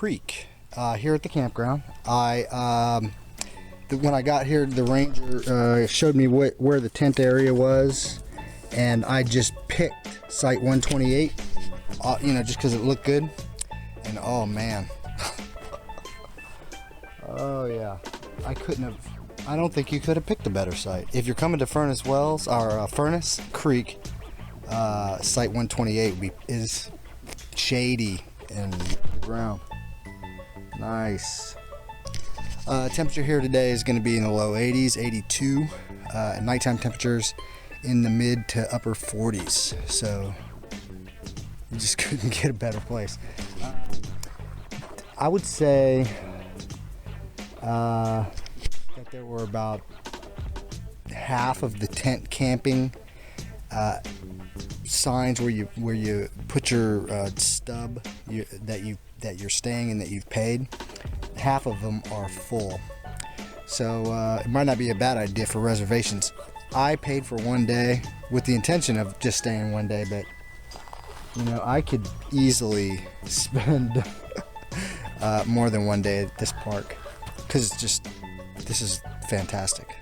Creek here at the campground. When I got here, the ranger showed me where the tent area was, and I just picked site 128, just because it looked good. And oh man, oh yeah, I don't think you could have picked a better site. If you're coming to Furnace Wells or Furnace Creek, site 128 is shady and the ground. Nice. Temperature here today is going to be in the low 80s, 82. Nighttime temperatures in the mid to upper 40s. So you just couldn't get a better place. I would say that there were about half of the tent camping signs where you put your stub that you're staying and that you've paid. Half of them are full, so it might not be a bad idea for reservations. I paid for one day with the intention of just staying one day, but I could easily spend more than one day at this park because this is fantastic.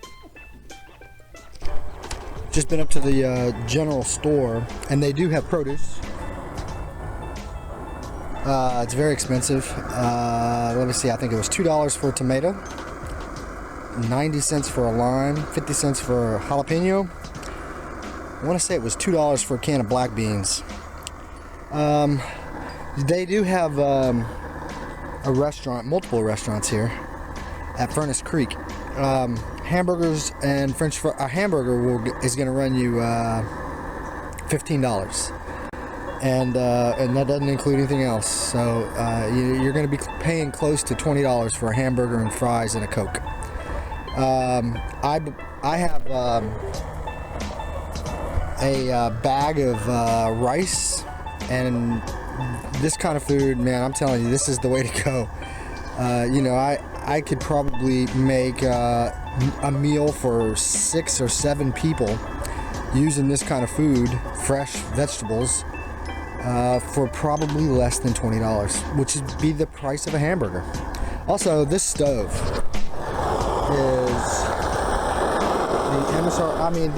Just been up to the general store, and they do have produce. It's very expensive. Let me see, I think it was $2 for a tomato, 90 cents for a lime, 50 cents for a jalapeno. I want to say it was $2 for a can of black beans. They do have a restaurant, multiple restaurants here at Furnace Creek. Hamburgers and French fries. A hamburger is going to run you $15. And that doesn't include anything else. So you're going to be paying close to $20 for a hamburger and fries and a Coke. I have a bag of rice, and this kind of food, man, I'm telling you, this is the way to go. I could probably make a meal for 6 or 7 people using this kind of food, fresh vegetables, for probably less than $20, which would be the price of a hamburger. Also, this stove is the MSR. I mean,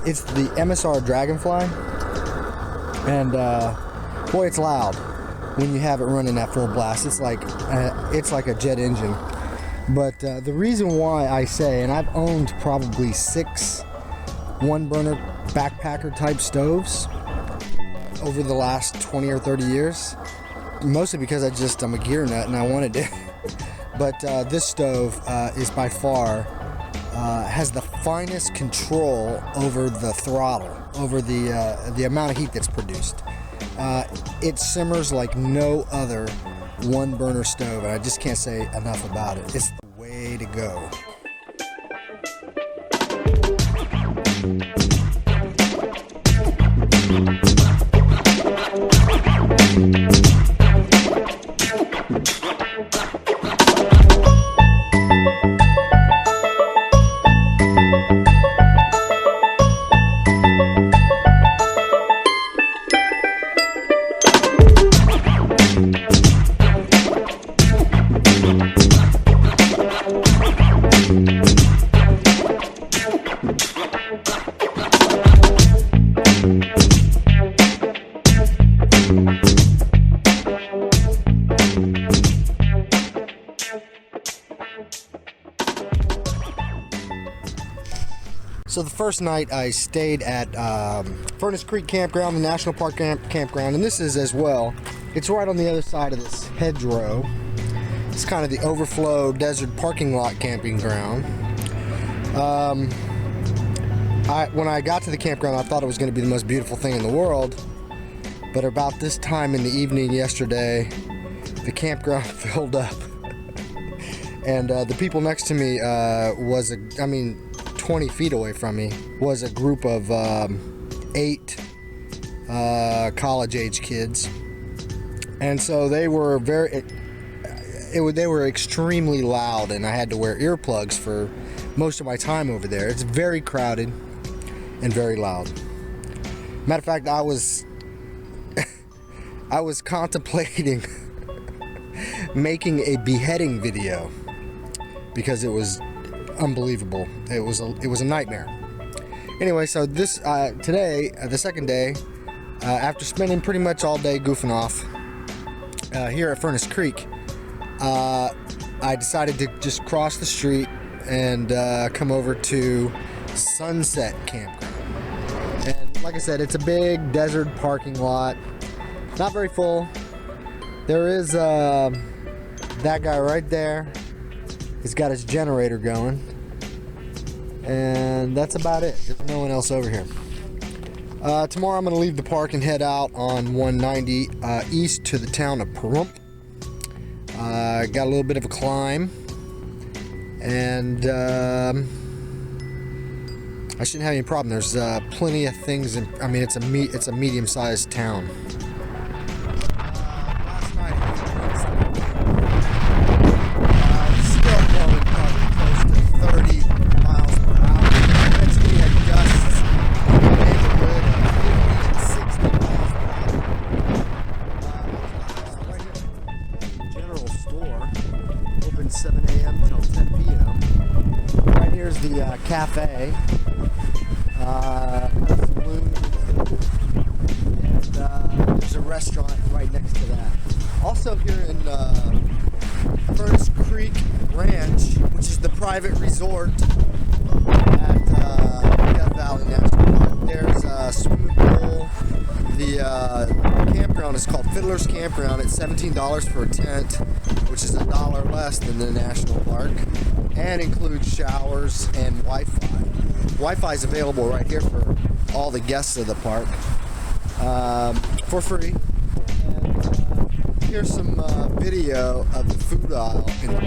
it's the MSR Dragonfly, and boy, it's loud when you have it running at full blast. It's like a jet engine. But the reason why I say, and I've owned probably 6 one-burner backpacker type stoves over the last 20 or 30 years, mostly because I'm a gear nut and I wanted it. But this stove is by far has the finest control over the throttle, over the amount of heat that's produced. It simmers like no other one-burner stove, and I just can't say enough about it. It's the way to go. So the first night I stayed at Furnace Creek Campground, the National Park Campground, and this is as well. It's right on the other side of this hedgerow. It's kind of the overflow desert parking lot camping ground. When I got to the campground, I thought it was going to be the most beautiful thing in the world, but about this time in the evening yesterday, the campground filled up. And the people next to me 20 feet away from me was a group of 8 college-age kids, and so they were they were extremely loud, and I had to wear earplugs for most of my time over there. It's very crowded and very loud. Matter of fact, I was contemplating making a beheading video because it was unbelievable. It was a nightmare. Anyway, so this today, the second day, after spending pretty much all day goofing off here at Furnace Creek, I decided to just cross the street and come over to Sunset Campground. And like I said, it's a big desert parking lot, not very full. There is that guy right there. He's got his generator going, and that's about it. There's no one else over here. Tomorrow I'm going to leave the park and head out on 190 east to the town of Pahrump. Got a little bit of a climb, and I shouldn't have any problem. There's plenty of things, I mean, it's a medium-sized town. Last night still blowing probably close to 30 miles per hour. Eventually we had gusts in the neighborhood of 50 and 60 miles per hour. Right here, general store, open 7 a.m. till 10 p.m. Right here's the cafe. Saloon, and there's a restaurant right next to that. Also here in Furnace Creek Ranch, which is the private resort at Death Valley National Park, there's a swimming pool. The campground is called Fiddler's Campground. It's $17 for a tent, which is $1 less than the national park, and includes showers and Wi-Fi. Wi-Fi is available right here for all the guests of the park for free. And here's some video of the food aisle in the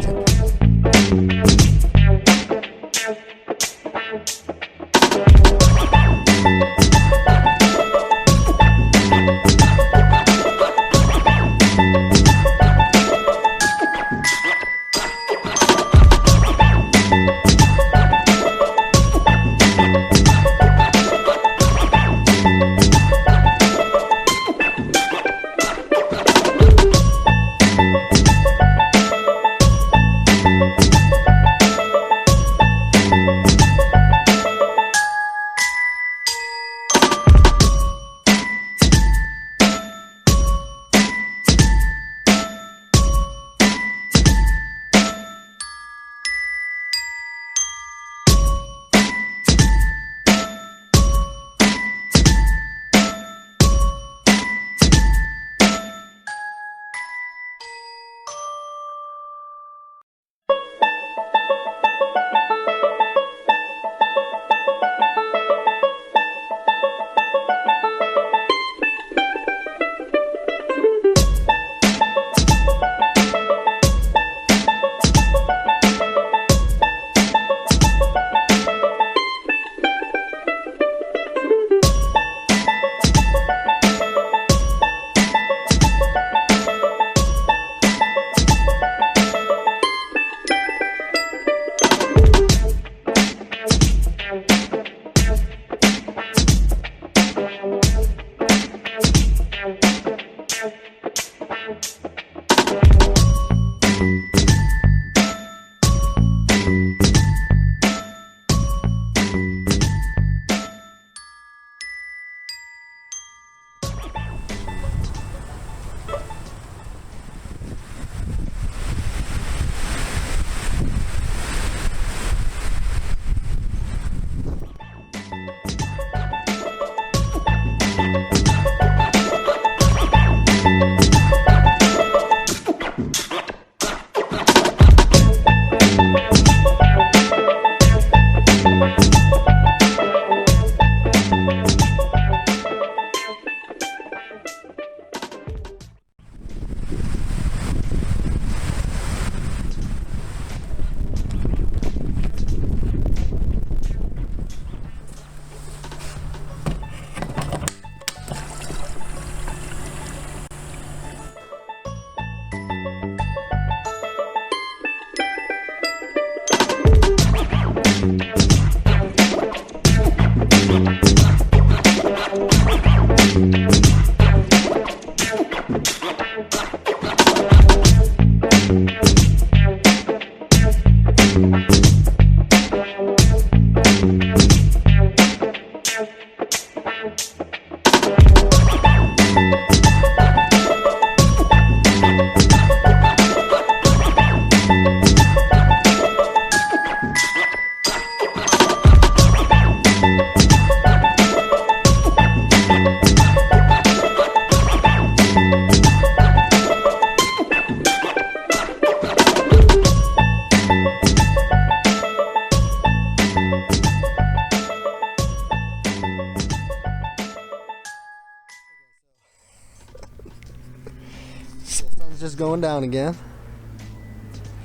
going down again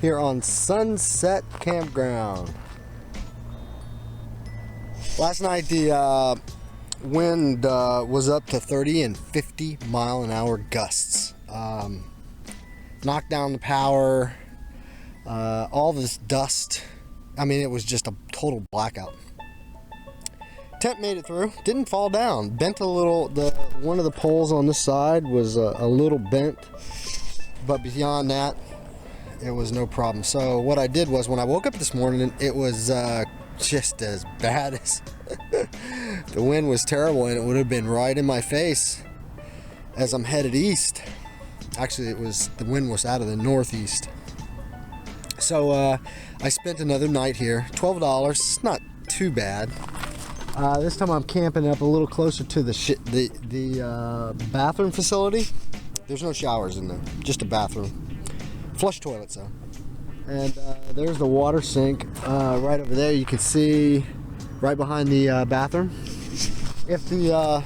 here on Sunset Campground. Last night the wind was up to 30 and 50 mile an hour gusts. Knocked down the power, all this dust. I mean, it was just a total blackout. Tent made it through, didn't fall down. Bent a little, one of the poles on this side was a little bent, but beyond that, it was no problem. So what I did was, when I woke up this morning, it was just as bad as the wind was terrible, and it would have been right in my face as I'm headed east. Actually, the wind was out of the northeast. So I spent another night here. $12. It's not too bad. This time I'm camping up a little closer to the bathroom facility. There's no showers in there, just a bathroom. Flush toilets though. And there's the water sink right over there. You can see right behind the bathroom. If the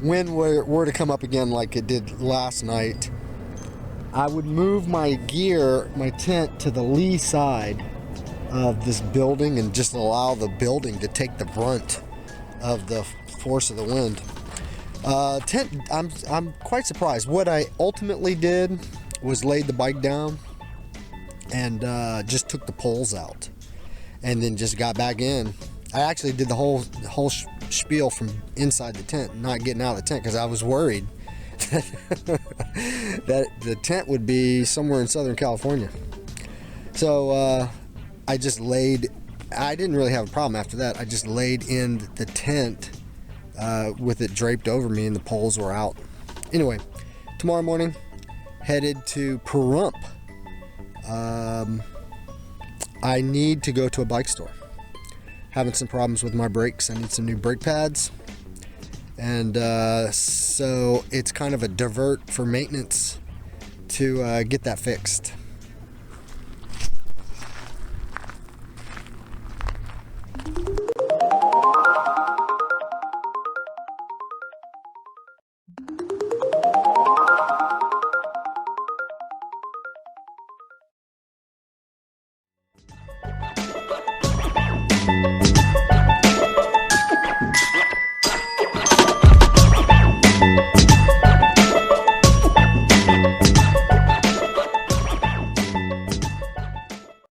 wind were to come up again like it did last night, I would move my gear, my tent, to the lee side of this building and just allow the building to take the brunt of the force of the wind. Tent, I'm quite surprised. What I ultimately did was laid the bike down and just took the poles out, and then just got back in. I actually did the whole spiel from inside the tent, not getting out of the tent, because I was worried that the tent would be somewhere in Southern California. So I just laid. I didn't really have a problem after that. I just laid in the tent with it draped over me, and the poles were out. Anyway, tomorrow morning, headed to Pahrump. I need to go to a bike store. Having some problems with my brakes. I need some new brake pads. And so it's kind of a divert for maintenance to get that fixed.